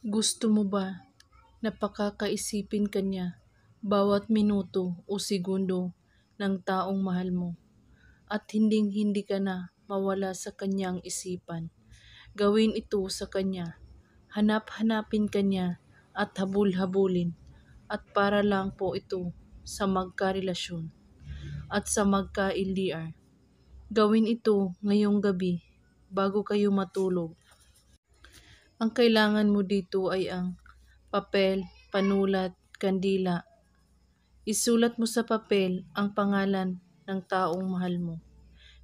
Gusto mo ba na pakakaisipin ka niya bawat minuto o segundo ng taong mahal mo at hinding-hindi ka na mawala sa kanyang isipan? Gawin ito sa kanya. Hanap-hanapin ka niya at habul-habulin at para lang po ito sa magkarelasyon at sa magka-LDR. Gawin ito ngayong gabi bago kayo matulog. Ang kailangan mo dito ay ang papel, panulat, kandila. Isulat mo sa papel ang pangalan ng taong mahal mo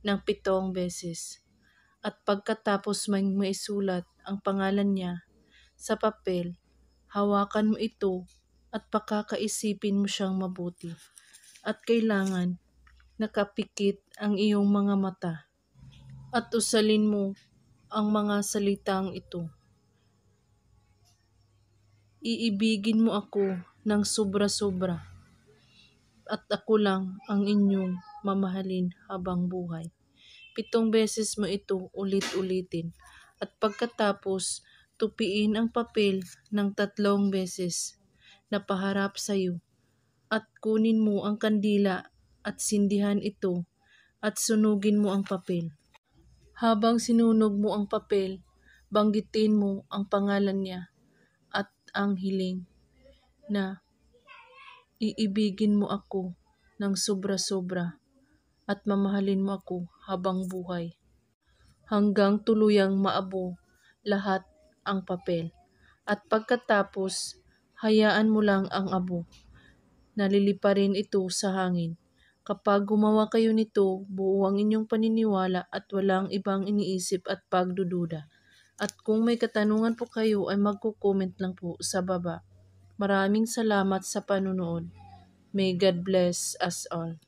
ng 7 beses. At pagkatapos maisulat ang pangalan niya sa papel, hawakan mo ito at pakakaisipin mo siyang mabuti. At kailangan nakapikit ang iyong mga mata at usalin mo ang mga salitang ito. Iibigin mo ako ng sobra-sobra at ako lang ang inyong mamahalin habang buhay. 7 beses mo ito ulit-ulitin at pagkatapos tupiin ang papel ng 3 beses na paharap sa iyo at kunin mo ang kandila at sindihan ito at sunugin mo ang papel. Habang sinunog mo ang papel, banggitin mo ang pangalan niya at ang hiling na iibigin mo ako ng sobra-sobra at mamahalin mo ako habang buhay. Hanggang tuluyang maabo lahat ang papel. At pagkatapos, hayaan mo lang ang abo. Naliliparin ito sa hangin. Kapag gumawa kayo nito, buo ang inyong paniniwala at walang ibang iniisip at pagdududa. At kung may katanungan po kayo ay magko-comment lang po sa baba. Maraming salamat sa panunood. May God bless us all.